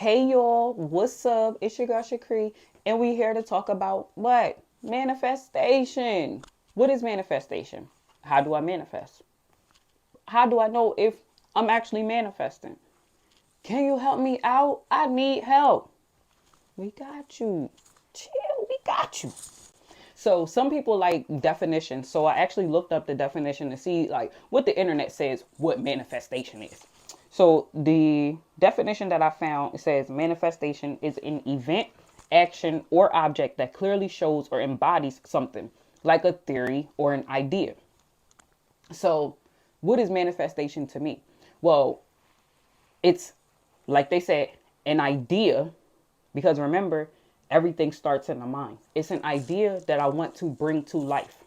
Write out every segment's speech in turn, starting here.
Hey y'all, what's up? It's your girl Shakri, and we here to talk about what? Manifestation. What is manifestation? How do I manifest? How do I know if I'm actually manifesting? Can you help me out? I need help. We got you. Chill, we got you. So some people like definitions. So I actually looked up the definition to see like what the internet says what manifestation is. So the definition that I found, it says manifestation is an event, action, or object that clearly shows or embodies something, like a theory or an idea. So what is manifestation to me? Well, it's like they said, an idea, because remember, everything starts in the mind. It's an idea that I want to bring to life.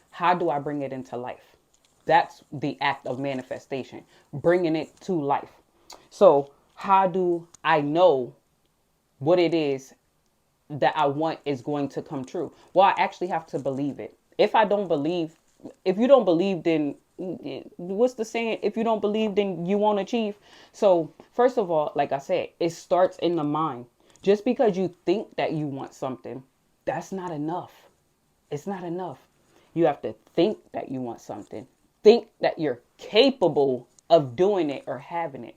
How do I bring it into life? That's the act of manifestation, bringing it to life. So, how do I know what it is that I want is going to come true? Well, I actually have to believe it. If I don't believe, if you don't believe, then what's the saying? If you don't believe, then you won't achieve. So, first of all, like I said, it starts in the mind. Just because you think that you want something, that's not enough. It's not enough. You have to think that you want something, think that you're capable of doing it or having it.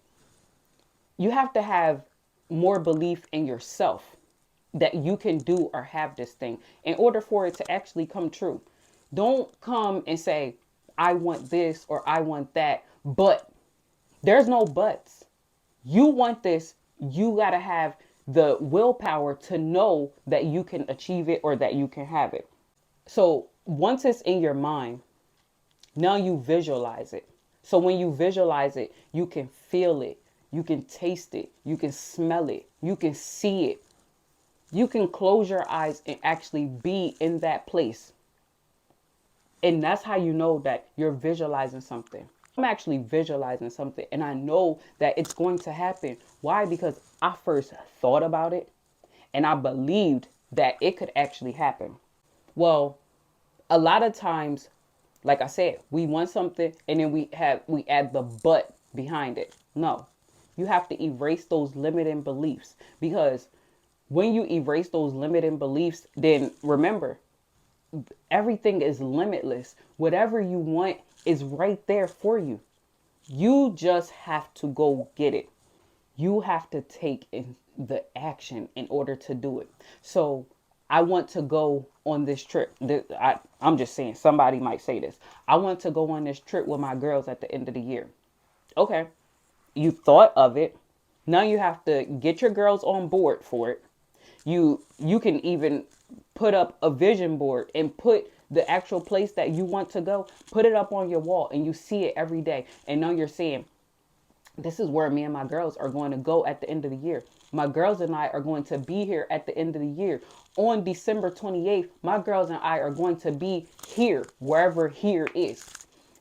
You have to have more belief in yourself that you can do or have this thing in order for it to actually come true. Don't come and say, I want this or I want that, but there's no buts. You want this, you got to have the willpower to know that you can achieve it or that you can have it. So once it's in your mind, now you visualize it. So when you visualize it, you can feel it, you can taste it, you can smell it, you can see it. You can close your eyes and actually be in that place. And that's how you know that you're visualizing something. I'm actually visualizing something and I know that it's going to happen. Why? Because I first thought about it and I believed that it could actually happen. Well, a lot of times, like I said, we want something and then we add the but behind it. No. You have to erase those limiting beliefs because when you erase those limiting beliefs, then remember, everything is limitless. Whatever you want is right there for you. You just have to go get it. You have to take in the action in order to do it. So I want to go on this trip. I'm just saying, somebody might say this. I want to go on this trip with my girls at the end of the year. Okay. You thought of it. Now you have to get your girls on board for it. You can even put up a vision board and put the actual place that you want to go, put it up on your wall and you see it every day. And now you're saying, this is where me and my girls are going to go at the end of the year. My girls and I are going to be here at the end of the year. On December 28th, my girls and I are going to be here, wherever here is.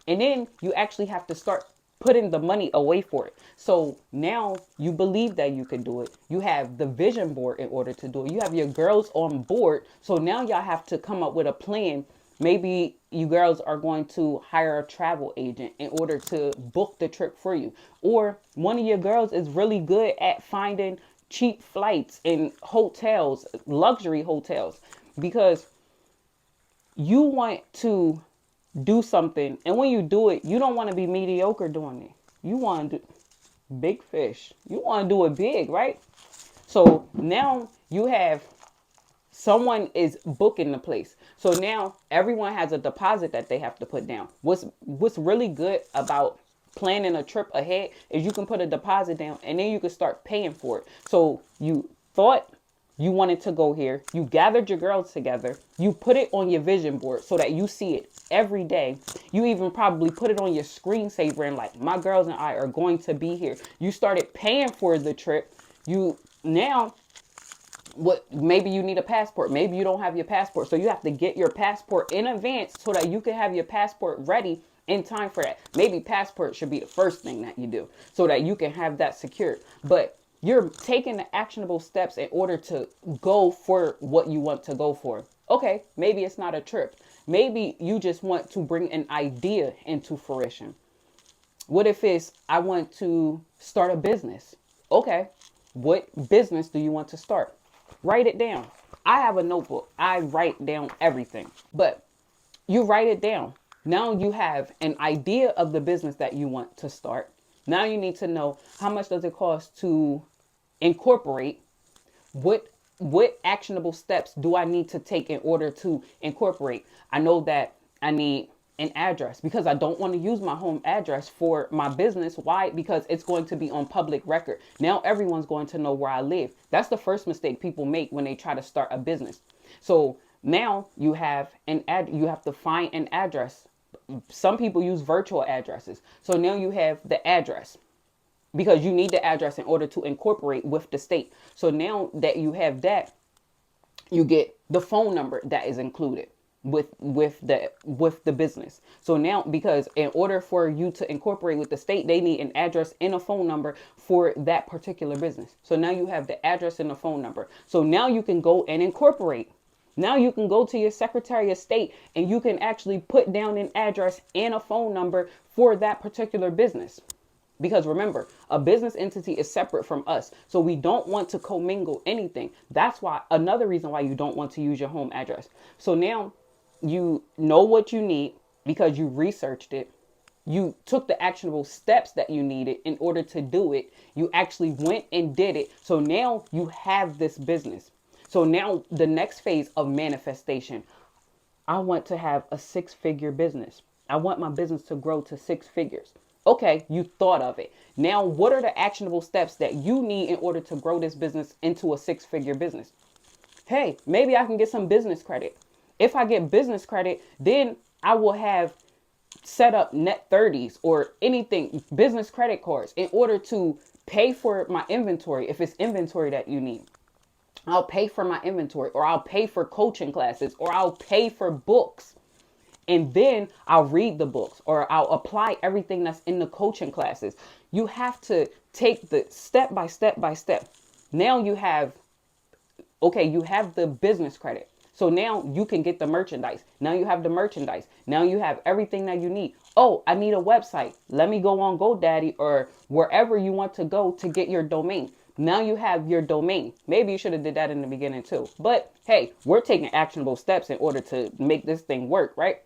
And then you actually have to start putting the money away for it. So now you believe that you can do it. You have the vision board in order to do it. You have your girls on board. So now y'all have to come up with a plan. Maybe you girls are going to hire a travel agent in order to book the trip for you. Or one of your girls is really good at finding cheap flights in hotels, luxury hotels, because you want to do something. And when you do it, you don't want to be mediocre doing it. You want to do big fish. You want to do it big, right? So now you have someone is booking the place. So now everyone has a deposit that they have to put down. What's really good about planning a trip ahead is you can put a deposit down and then you can start paying for it. So you thought you wanted to go here. You gathered your girls together. You put it on your vision board so that you see it every day. You even probably put it on your screensaver and like, my girls and I are going to be here. You started paying for the trip. You now what, maybe you need a passport, maybe you don't have your passport, so you have to get your passport in advance so that you can have your passport ready in time for that. Maybe passport should be the first thing that you do so that you can have that secured. But you're taking the actionable steps in order to go for what you want to go for. Okay, maybe it's not a trip, maybe you just want to bring an idea into fruition. What if it's, I want to start a business? Okay, What business do you want to start? Write it down. I have a notebook. I write down everything. But you write it down. Now you have an idea of the business that you want to start. Now you need to know how much does it cost to incorporate. What actionable steps do I need to take in order to incorporate? I know that I need an address because I don't want to use my home address for my business. Why? Because it's going to be on public record. Now everyone's going to know where I live. That's the first mistake people make when they try to start a business. So now you have you have to find an address. Some people use virtual addresses. So now you have the address, because you need the address in order to incorporate with the state. So now that you have that, you get the phone number that is included with the business. So now, because in order for you to incorporate with the state, they need an address and a phone number for that particular business. So now you have the address and the phone number. So now you can go and incorporate. Now you can go to your Secretary of State and you can actually put down an address and a phone number for that particular business. Because remember, a business entity is separate from us. So we don't want to commingle anything. That's why, another reason why you don't want to use your home address. So now you know what you need because you researched it. You took the actionable steps that you needed in order to do it. You actually went and did it. So now you have this business. So now the next phase of manifestation. I want to have a 6-figure business. I want my business to grow to 6 figures. Okay, you thought of it. Now, what are the actionable steps that you need in order to grow this business into a 6-figure business? Hey, maybe I can get some business credit. If I get business credit, then I will have set up net 30s or anything, business credit cards, in order to pay for my inventory. If it's inventory that you need, I'll pay for my inventory, or I'll pay for coaching classes, or I'll pay for books. And then I'll read the books, or I'll apply everything that's in the coaching classes. You have to take the step by step by step. Now you have, okay, you have the business credit. So now you can get the merchandise. Now you have the merchandise. Now you have everything that you need. Oh, I need a website. Let me go on GoDaddy or wherever you want to go to get your domain. Now you have your domain. Maybe you should have did that in the beginning too. But hey, we're taking actionable steps in order to make this thing work, right?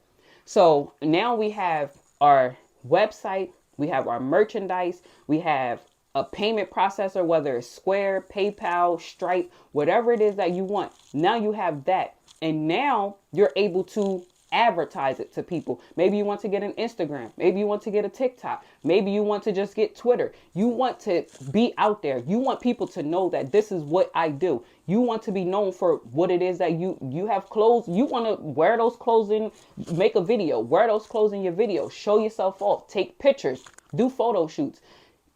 So now we have our website, we have our merchandise, we have a payment processor, whether it's Square, PayPal, Stripe, whatever it is that you want. Now you have that. And now you're able to advertise it to people. Maybe you want to get an Instagram. Maybe you want to get a TikTok. Maybe you want to just get Twitter. You want to be out there. You want people to know that this is what I do. You want to be known for what it is that you have clothes. You want to wear those clothes in, make a video, wear those clothes in your video, show yourself off, take pictures, do photo shoots.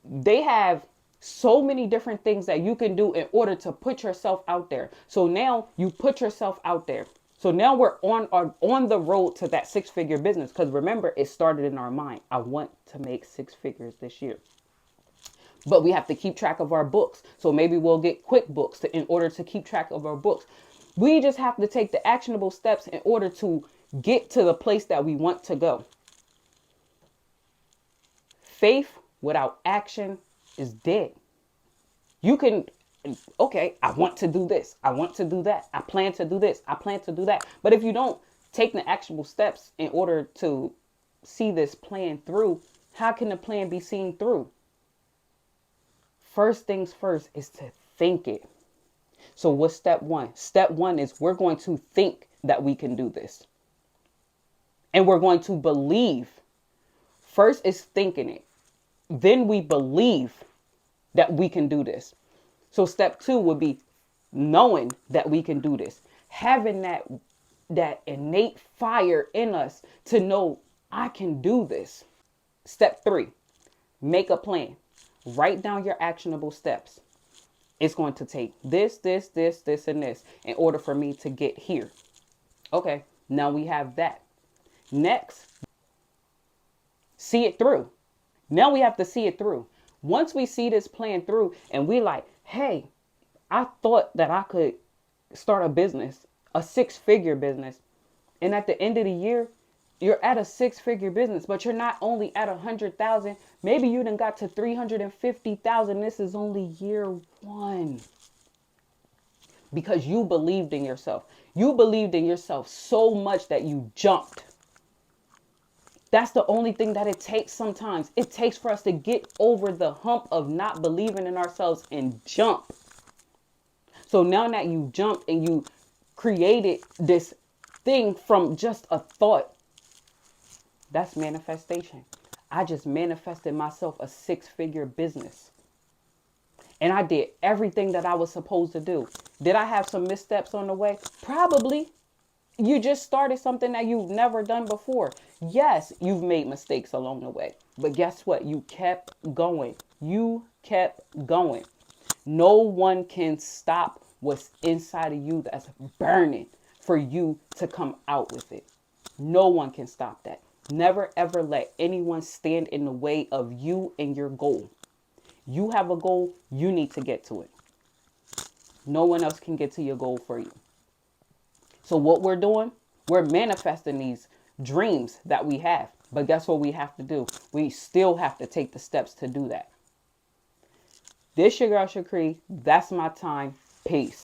They have so many different things that you can do in order to put yourself out there. So now you put yourself out there. So now we're on the road to that 6-figure business. Because remember, it started in our mind. I want to make 6 figures this year. But we have to keep track of our books. So maybe we'll get QuickBooks in order to keep track of our books. We just have to take the actionable steps in order to get to the place that we want to go. Faith without action is dead. You can, okay, I want to do this. I want to do that. I plan to do this. I plan to do that. But if you don't take the actionable steps in order to see this plan through, how can the plan be seen through? First things first is to think it. So what's step one? Step one is we're going to think that we can do this. And we're going to believe. First is thinking it. Then we believe that we can do this. So step 2 would be knowing that we can do this. Having that innate fire in us to know I can do this. Step 3, make a plan. Write down your actionable steps. It's going to take this, this, this, this, and this in order for me to get here. Okay, now we have that. Next, see it through. Now we have to see it through. Once we see this plan through and we like, hey, I thought that I could start a business, a 6-figure business. And at the end of the year, You're at a 6-figure business, but you're not only at 100,000. Maybe you done got to 350,000. This is only year one because you believed in yourself. You believed in yourself so much that you jumped. That's the only thing that it takes sometimes. It takes for us to get over the hump of not believing in ourselves and jump. So now that you jumped and you created this thing from just a thought, that's manifestation. I just manifested myself a 6-figure business. And I did everything that I was supposed to do. Did I have some missteps on the way? Probably. You just started something that you've never done before. Yes, you've made mistakes along the way. But guess what? You kept going. You kept going. No one can stop what's inside of you that's burning for you to come out with it. No one can stop that. Never ever let anyone stand in the way of you and your goal. You have a goal, you need to get to it. No one else can get to your goal for you. So what we're doing, we're manifesting these dreams that we have. But guess what we have to do? We still have to take the steps to do that. This your girl Shakri. That's my time. Peace.